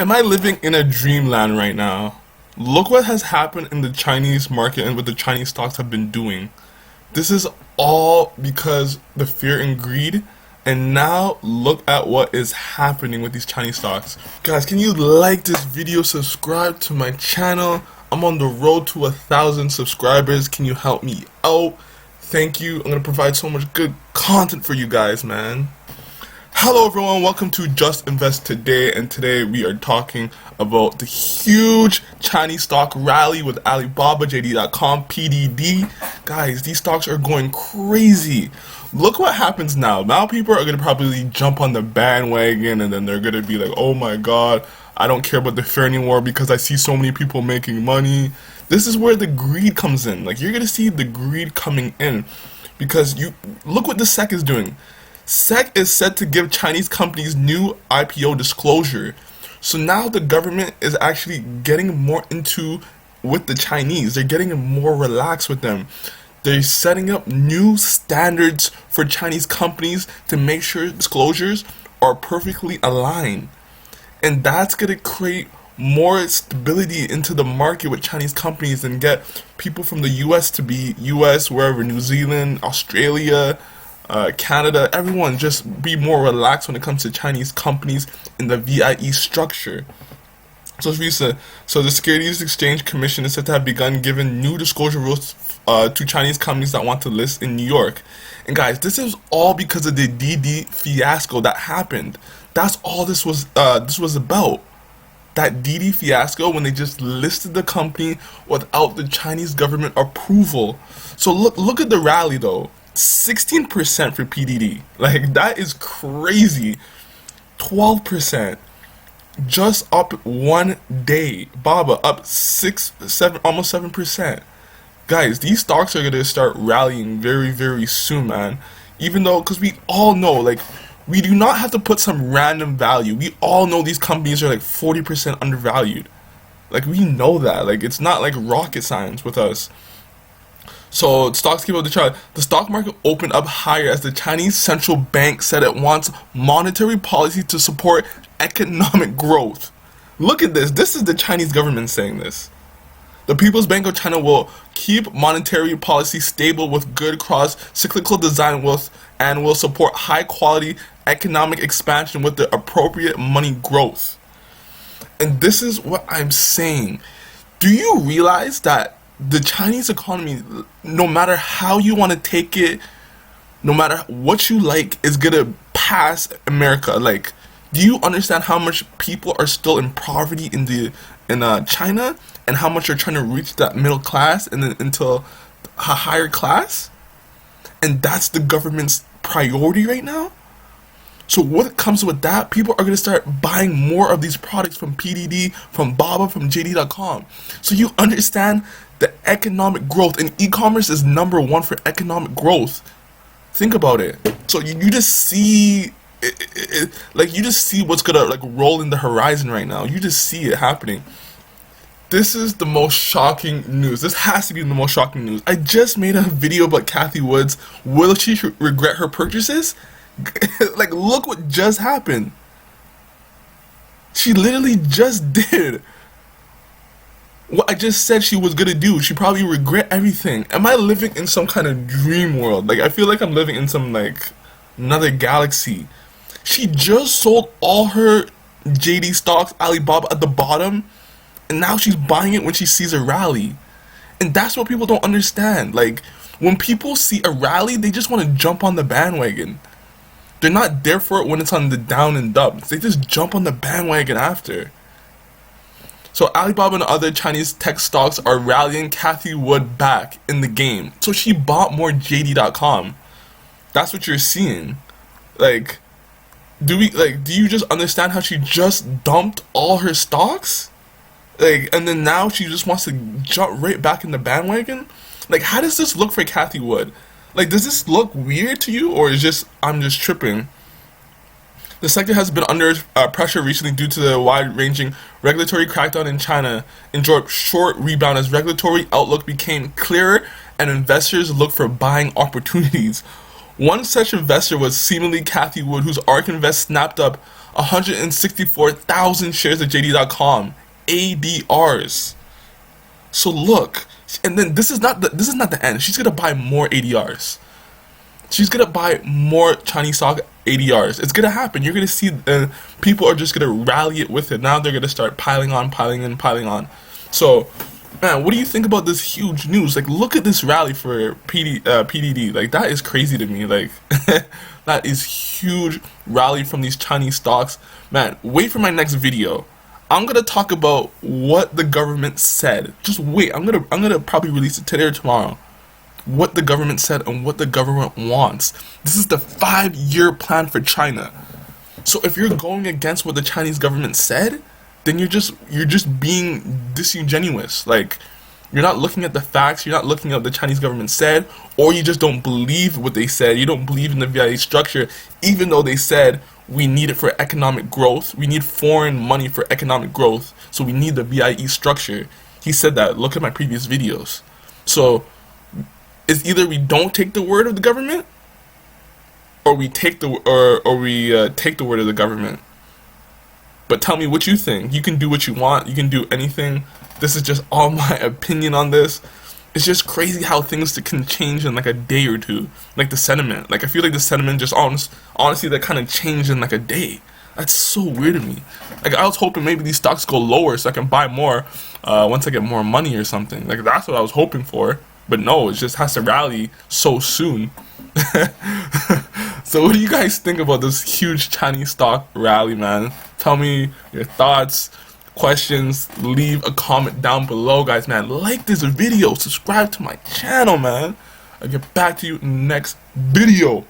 Am I living in a dreamland right now? Look what has happened in the Chinese market and what the Chinese stocks have been doing. This is all because the fear and greed. And now look at what is happening with these Chinese stocks. Guys, can you like this video, subscribe to my channel? I'm on the road to 1,000 subscribers. Can you help me out? Thank you. I'm going to provide so much good content for you guys, man. Hello everyone, welcome to Just Invest Today, and today we are talking about the huge Chinese stock rally with Alibaba, JD.com, PDD. Guys, these stocks are going crazy. Look what happens now. Now people are going to probably jump on the bandwagon and then they're going to be like, oh my god, I don't care about the fear anymore because I see so many people making money. This is where the greed comes in. Like, you're going to see the greed coming in because you look what the SEC is doing. SEC is set to give Chinese companies new IPO disclosure. So now the government is actually getting more into with the Chinese. They're getting more relaxed with them. They're setting up new standards for Chinese companies to make sure disclosures are perfectly aligned. And that's going to create more stability into the market with Chinese companies and get people from the US to be US, wherever, New Zealand, Australia, Canada, everyone just be more relaxed when it comes to Chinese companies in the VIE structure. So the Securities Exchange Commission is said to have begun giving new disclosure rules to Chinese companies that want to list in New York. And guys, this is all because of the DD fiasco that happened. That's all this was about. That DD fiasco when they just listed the company without the Chinese government approval. So look at the rally though. 16% for PDD. Like, that is crazy. 12%. Just up one day. Baba up 6, 7, almost 7%. Guys, these stocks are going to start rallying very, very soon, man. Even though, because we all know, like, we do not have to put some random value. We all know these companies are like 40% undervalued. Like, we know that. Like, it's not like rocket science with us. So stocks keep up the chart. The stock market opened up higher as the Chinese central bank said it wants monetary policy to support economic growth. Look at this. This is the Chinese government saying this. The People's Bank of China will keep monetary policy stable with good cross-cyclical design and will support high-quality economic expansion with the appropriate money growth. And this is what I'm saying. Do you realize that the Chinese economy, no matter how you want to take it, no matter what you like, is gonna pass America? Like, do you understand how much people are still in poverty in China, and how much are trying to reach that middle class and then into a higher class? And that's the government's priority right now. So what comes with that? People are going to start buying more of these products from PDD, from Baba, from JD.com. So you understand the economic growth, and e-commerce is #1 for economic growth. Think about it. So you just see like, you just see what's gonna like roll in the horizon right now. You just see it happening. This is the most shocking news. This has to be the most shocking news. I just made a video about Cathie Wood's. Will she regret her purchases? Like, look what just happened. She literally just did what I just said she was gonna do. She probably regret everything. Am I living in some kind of dream world? Like, I feel like I'm living in some, like, another galaxy. She just sold all her JD stocks, Alibaba at the bottom, and now she's buying it when she sees a rally. And that's what people don't understand. Like, when people see a rally, they just want to jump on the bandwagon. They're not there for it when it's on the down and dumps. They just jump on the bandwagon after. So Alibaba and other Chinese tech stocks are rallying Cathie Wood back in the game. So she bought more JD.com. That's what you're seeing. Like, do you just understand how she just dumped all her stocks? Like, and then now she just wants to jump right back in the bandwagon? Like, how does this look for Cathie Wood? Like, does this look weird to you, or is I'm just tripping? The sector has been under pressure recently due to the wide-ranging regulatory crackdown in China, enjoyed short rebound as regulatory outlook became clearer and investors looked for buying opportunities. One such investor was seemingly Cathie Wood, whose ARK Invest snapped up 164,000 shares of JD.com, ADRs. So look, and then this is not the end. She's gonna buy more ADRs. She's gonna buy more Chinese stock ADRs. It's gonna happen. You're gonna see people are just gonna rally it with it. Now they're gonna start piling on, piling on. So, man, what do you think about this huge news? Like, look at this rally for PDD. Like, that is crazy to me. Like, that is huge rally from these Chinese stocks. Man, wait for my next video. I'm gonna talk about what the government said. Just wait. I'm gonna probably release it today or tomorrow. What the government said and what the government wants. This is the 5-year plan for China. So if you're going against what the Chinese government said, then you're just being disingenuous. Like, you're not looking at the facts, you're not looking at what the Chinese government said, or you just don't believe what they said. You don't believe in the VIE structure, even though they said we need it for economic growth. We need foreign money for economic growth, so we need the VIE structure. He said that. Look at my previous videos. So it's either we don't take the word of the government, or we take the take the word of the government. But tell me what you think. You can do what you want. You can do anything. This is just all my opinion on this. It's just crazy how things can change in like a day or two. Like the sentiment. Like, I feel like the sentiment just honestly that kind of changed in like a day. That's so weird to me. Like, I was hoping maybe these stocks go lower so I can buy more once I get more money or something. Like, that's what I was hoping for. But no, it just has to rally so soon. So what do you guys think about this huge Chinese stock rally, man? Tell me your thoughts, questions. Leave a comment down below, guys, man. Like this video, subscribe to my channel, man. I'll get back to you in the next video.